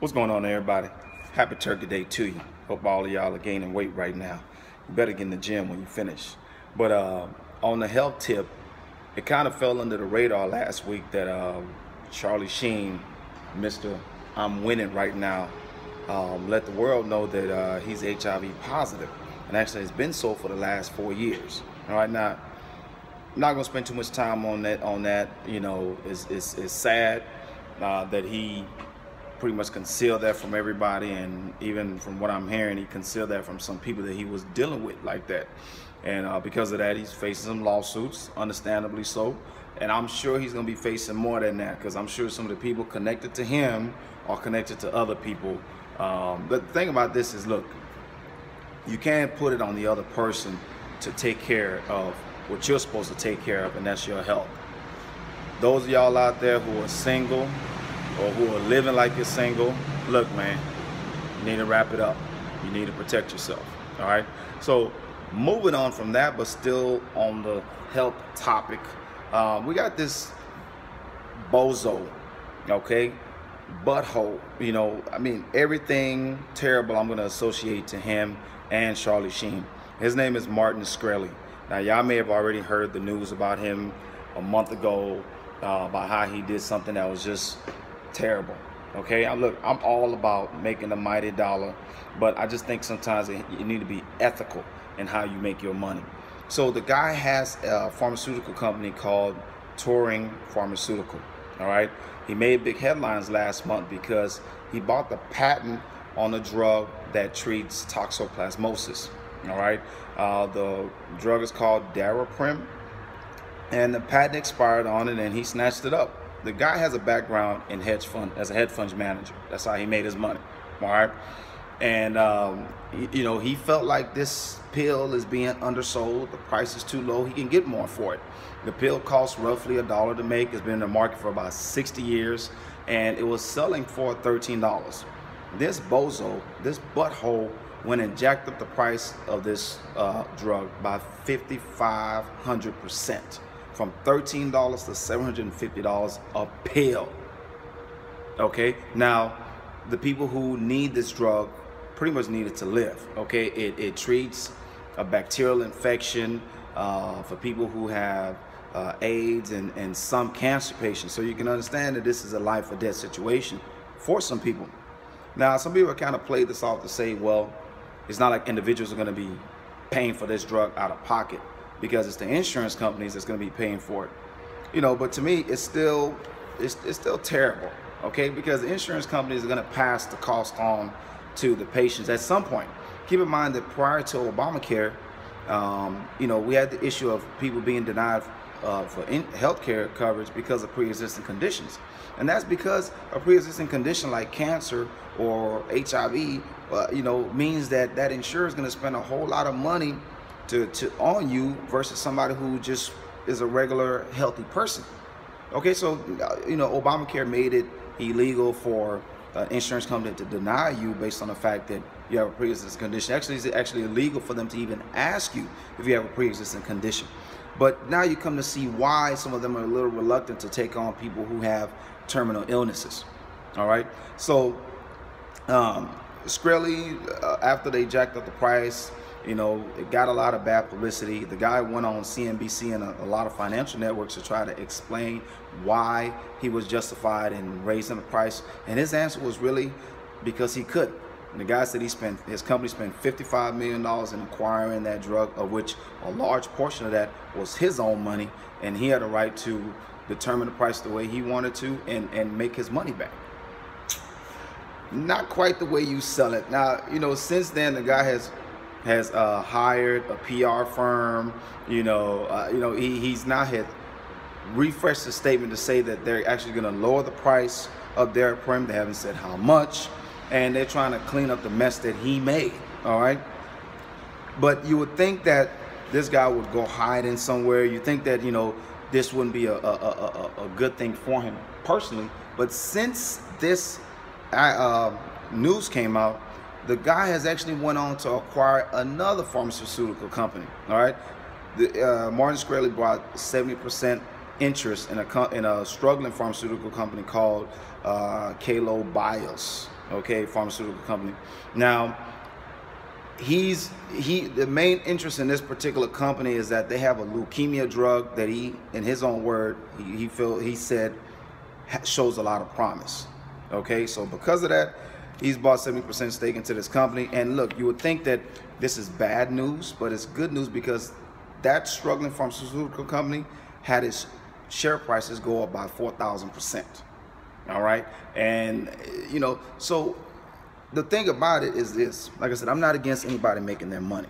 What's going on, everybody? Happy Turkey Day to you. Hope all of y'all are gaining weight right now. You better get in the gym when you finish. But on the health tip, it kind of fell under the radar last week that Charlie Sheen, Mr. I'm winning right now, let the world know that he's HIV positive. And actually, it's been so for the last 4 years. All right, now, I'm not gonna spend too much time on that. You know, it's sad that he pretty much concealed that from everybody, and even from what I'm hearing, he concealed that from some people that he was dealing with like that. And because of that, he's facing some lawsuits, understandably so. And I'm sure he's gonna be facing more than that, because I'm sure some of the people connected to him are connected to other people. But the thing about this is, look, you can't put it on the other person to take care of what you're supposed to take care of, and that's your health. Those of y'all out there who are single or who are living like you're single, look, man, you need to wrap it up. You need to protect yourself, all right? So moving on from that, but still on the health topic, we got this bozo, okay? Butthole, you know, I mean, everything terrible I'm gonna associate to him and Charlie Sheen. His name is Martin Shkreli. Now, y'all may have already heard the news about him a month ago, about how he did something that was just terrible. Okay, look, I'm all about making a mighty dollar, but I just think sometimes you need to be ethical in how you make your money. So the guy has a pharmaceutical company called Touring Pharmaceutical. All right, he made big headlines last month because he bought the patent on a drug that treats toxoplasmosis. All right, the drug is called Daraprim, and the patent expired on it, and he snatched it up. The guy has a background in hedge fund as a hedge fund manager. That's how he made his money. All right, and you know, he felt like this pill is being undersold. The price is too low. He can get more for it. The pill costs roughly $1 to make. It's been in the market for about 60 years, and it was selling for $13. This bozo, this butthole, went and jacked up the price of this drug by 5,500%, from $13 to $750 a pill. Okay, now the people who need this drug pretty much need it to live. Okay, it treats a bacterial infection for people who have AIDS and some cancer patients. So you can understand that this is a life or death situation for some people. Now, some people kind of played this off to say, well, it's not like individuals are going to be paying for this drug out of pocket, because it's the insurance companies that's going to be paying for it. You know, but to me, it's still terrible, okay? Because the insurance companies are going to pass the cost on to the patients at some point. Keep in mind that prior to Obamacare, you know, we had the issue of people being denied for healthcare coverage because of pre-existing conditions. And that's because a pre-existing condition like cancer or HIV, you know, means that that insurer is going to spend a whole lot of money on you versus somebody who just is a regular healthy person. Okay, so you know, Obamacare made it illegal for insurance company to deny you based on the fact that you have a pre-existing condition. Actually, it's actually illegal for them to even ask you if you have a pre-existing condition. But now you come to see why some of them are a little reluctant to take on people who have terminal illnesses. All right, so Shkreli, after they jacked up the price, you know, it got a lot of bad publicity. The guy went on CNBC and a lot of financial networks to try to explain why he was justified in raising the price, and his answer was really because he could. And the guy said his company spent $55 million in acquiring that drug, of which a large portion of that was his own money, and he had a right to determine the price the way he wanted to and make his money back. Not quite the way you sell it. Now, you know, since then the guy has hired a PR firm. You know, he's now had refreshed the statement to say that they're actually going to lower the price of their Daraprim. They haven't said how much, and they're trying to clean up the mess that he made. All right, but you would think that this guy would go hide in somewhere. You think that, you know, this wouldn't be a good thing for him personally. But since this news came out, the guy has actually went on to acquire another pharmaceutical company. All right, Martin Shkreli bought 70% interest in a struggling pharmaceutical company called Kalo Bios. okay, pharmaceutical company. Now, the main interest in this particular company is that they have a leukemia drug that he, in his own word, he said shows a lot of promise. Okay, so because of that, he's bought 70% stake into this company. And look, you would think that this is bad news, but it's good news because that struggling pharmaceutical company had its share prices go up by 4,000%. All right, and you know, so the thing about it is this: like I said, I'm not against anybody making their money.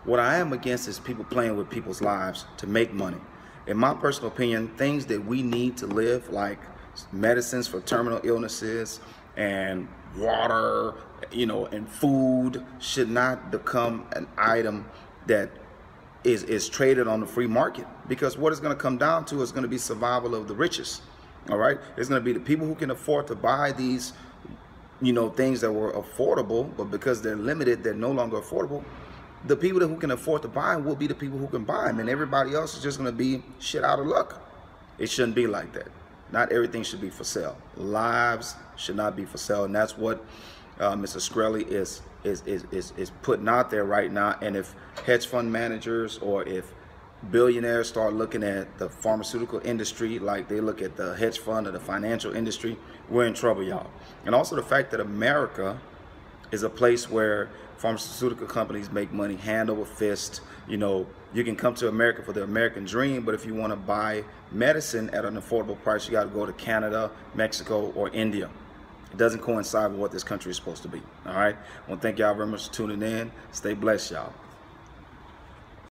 What I am against is people playing with people's lives to make money. In my personal opinion, things that we need to live, like medicines for terminal illnesses and water, you know, and food, should not become an item that is traded on the free market, because what it's going to come down to is going to be survival of the richest. All right, it's going to be the people who can afford to buy these, you know, things that were affordable, but because they're limited, they're no longer affordable. The people who can afford to buy them will be the people who can buy them, and everybody else is just going to be shit out of luck. It shouldn't be like that. Not everything should be for sale. Lives should not be for sale, and that's what Mr. Shkreli is putting out there right now. And if hedge fund managers or if billionaires start looking at the pharmaceutical industry like they look at the hedge fund or the financial industry, we're in trouble, y'all. And also the fact that America is a place where pharmaceutical companies make money hand over fist. You know, you can come to America for the American dream, but if you want to buy medicine at an affordable price, you got to go to Canada, Mexico, or India. It doesn't coincide with what this country is supposed to be. All right, I want to thank y'all very much for tuning in. Stay blessed, y'all.